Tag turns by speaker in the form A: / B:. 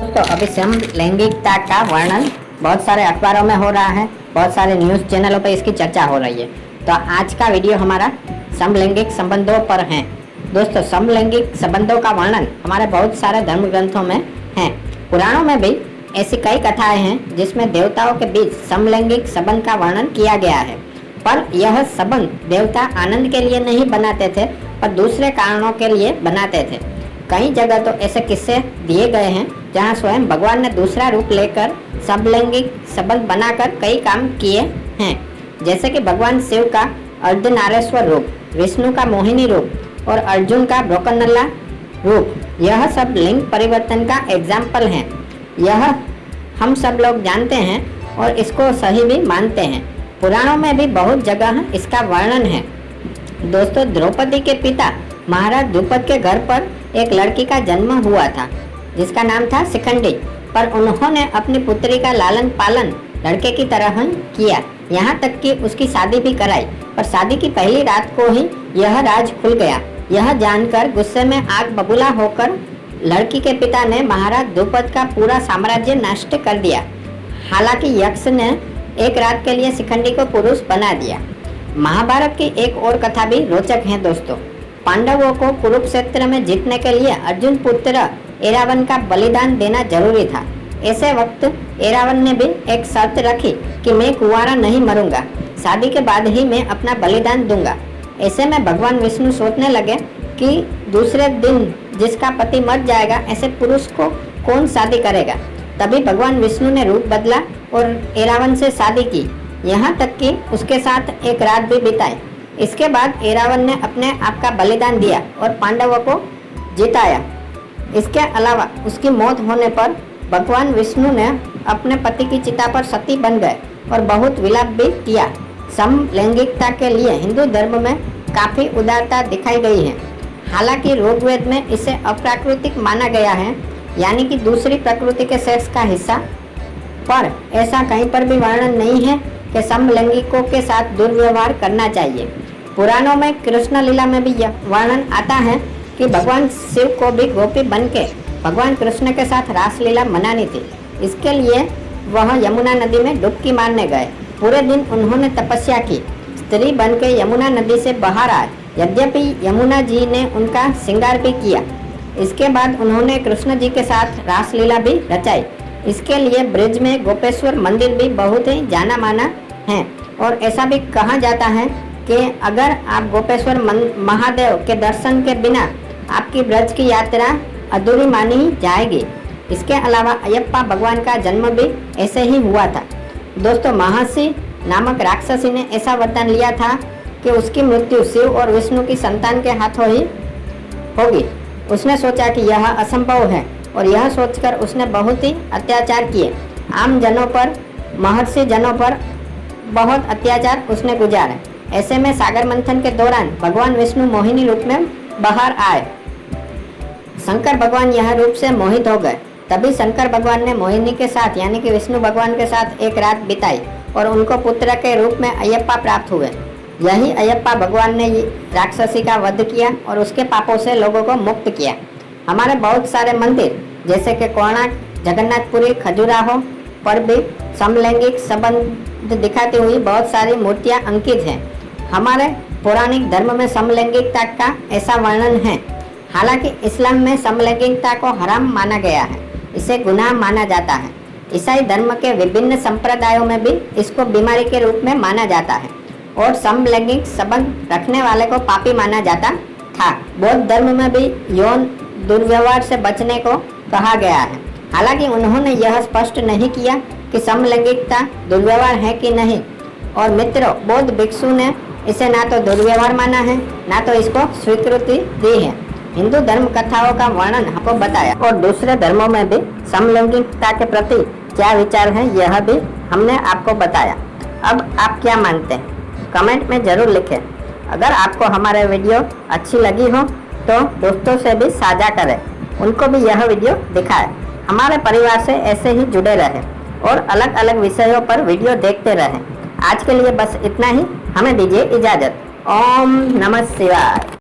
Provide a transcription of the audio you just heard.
A: दोस्तों अभी समलैंगिकता का वर्णन बहुत सारे अखबारों में हो रहा है, बहुत सारे न्यूज़ चैनलों पर इसकी चर्चा हो रही है। तो आज का वीडियो हमारा समलैंगिक संबंधों पर है। दोस्तों समलैंगिक संबंधों का वर्णन हमारे बहुत सारे धर्म ग्रंथों में है। पुराणों में भी ऐसी कई कथाएं हैं जिसमें देवताओं के बीच समलैंगिक संबंध का वर्णन किया गया है। पर यह संबंध देवता आनंद के लिए नहीं बनाते थे, पर दूसरे कारणों के लिए बनाते थे। कई जगह तो ऐसे किस्से दिए गए हैं जहां स्वयं भगवान ने दूसरा रूप लेकर समलैंगिक संबंध बनाकर कई काम किए हैं, जैसे कि भगवान शिव का अर्धनारेश्वर रूप, विष्णु का मोहिनी रूप और अर्जुन का ब्रोकनल्ला रूप। यह सब लिंग परिवर्तन का एग्जाम्पल है। यह हम सब लोग जानते हैं और इसको सही भी मानते हैं। पुराणों में भी बहुत जगह इसका वर्णन है। दोस्तों द्रौपदी के पिता महाराज द्रुपद के घर पर एक लड़की का जन्म हुआ था जिसका नाम था शिखंडी, पर उन्होंने अपनी पुत्री का लालन पालन लड़के की तरह ही किया, यहाँ तक कि उसकी शादी भी कराई। पर शादी की पहली रात को ही यह राज खुल गया। यह जानकर गुस्से में आग बबूला होकर लड़की के पिता ने महाराज द्रुपद का पूरा साम्राज्य नष्ट कर दिया। हालांकि यक्ष ने एक रात के लिए शिखंडी को पुरुष बना दिया। महाभारत की एक और कथा भी रोचक है दोस्तों। पांडवों को कुरुक्षेत्र में जीतने के लिए अर्जुन पुत्र एरावन का बलिदान देना जरूरी था। ऐसे वक्त एरावन ने भी एक शर्त रखी कि मैं कुंवारा नहीं मरूंगा, शादी के बाद ही मैं अपना बलिदान दूंगा। ऐसे में भगवान विष्णु सोचने लगे कि दूसरे दिन जिसका पति मर जाएगा ऐसे पुरुष को कौन शादी करेगा। तभी भगवान विष्णु ने रूप बदला और एरावन से शादी की, यहाँ तक कि उसके साथ एक रात भी बिताई। इसके बाद एरावन ने अपने आप का बलिदान दिया और पांडवों को जिताया। इसके अलावा उसकी मौत होने पर भगवान विष्णु ने अपने पति की चिता पर सती बन गए और बहुत विलाप भी किया। समलैंगिकता के लिए हिंदू धर्म में काफ़ी उदारता दिखाई गई है। हालांकि ऋग्वेद में इसे अप्राकृतिक माना गया है, यानी कि दूसरी प्रकृति के सेक्स का हिस्सा। पर ऐसा कहीं पर भी वर्णन नहीं है कि समलैंगिकों के साथ दुर्व्यवहार करना चाहिए। पुराणों में कृष्ण लीला में भी यह वर्णन आता है कि भगवान शिव को भी गोपी बनके भगवान कृष्ण के साथ रासलीला मनानी थी। इसके लिए वह यमुना नदी में डुबकी मारने गए। पूरे दिन उन्होंने तपस्या की, स्त्री बनके यमुना नदी से बाहर आए। यद्यपि यमुना जी ने उनका श्रृंगार भी किया। इसके बाद उन्होंने कृष्ण जी के साथ रासलीला भी रचाई। इसके लिए ब्रिज में गोपेश्वर मंदिर भी बहुत ही जाना माना है और ऐसा भी कहा जाता है कि अगर आप गोपेश्वर महादेव के दर्शन के बिना आपकी ब्रज की यात्रा अधूरी मानी जाएगी। इसके अलावा अयप्पा भगवान का जन्म भी ऐसे ही हुआ था। दोस्तों महर्षि नामक राक्षसी ने ऐसा वरदान लिया था कि उसकी मृत्यु शिव और विष्णु की संतान के हाथों ही होगी। उसने सोचा कि यह असंभव है और यह सोचकर उसने बहुत ही अत्याचार किए। आम जनों पर, महर्षि जनों पर बहुत अत्याचार उसने गुजारे। ऐसे में सागर मंथन के दौरान भगवान विष्णु मोहिनी रूप में बाहर आए। शंकर भगवान यह रूप से मोहित हो गए। तभी शंकर भगवान ने मोहिनी के साथ यानी कि विष्णु भगवान के साथ एक रात बिताई और उनको पुत्र के रूप में अयप्पा प्राप्त हुए। यही अयप्पा भगवान ने राक्षसी का वध किया और उसके पापों से लोगों को मुक्त किया। हमारे बहुत सारे मंदिर जैसे कि कोणार्क, जगन्नाथपुरी, खजुराहो पर भी समलैंगिक संबंध दिखाती हुई बहुत सारी मूर्तियां अंकित हैं। हमारे पौराणिक धर्म में समलैंगिकता का ऐसा वर्णन है। हालांकि इस्लाम में समलैंगिकता को हराम माना गया है, इसे गुनाह माना जाता है। ईसाई धर्म के विभिन्न संप्रदायों में भी इसको बीमारी के रूप में माना जाता है और समलैंगिक संबंध रखने वाले को पापी माना जाता था। बौद्ध धर्म में भी यौन दुर्व्यवहार से बचने को कहा गया है। हालांकि उन्होंने यह स्पष्ट नहीं किया कि समलैंगिकता दुर्व्यवहार है कि नहीं। और मित्रों, बौद्ध भिक्षु ने इसे ना तो दुर्व्यवहार माना है ना तो इसको स्वीकृति दी है। हिंदू धर्म कथाओं का वर्णन आपको बताया और दूसरे धर्मों में भी समलैंगिकता के प्रति क्या विचार है यह भी हमने आपको बताया। अब आप क्या मानते हैं कमेंट में ज़रूर लिखें। अगर आपको हमारे वीडियो अच्छी लगी हो तो दोस्तों से भी साझा करें, उनको भी यह वीडियो दिखाएं। हमारे परिवार से ऐसे ही जुड़े रहें और अलग अलग विषयों पर वीडियो देखते रहें। आज के लिए बस इतना ही, हमें दीजिए इजाज़त। ओम नमः शिवाय।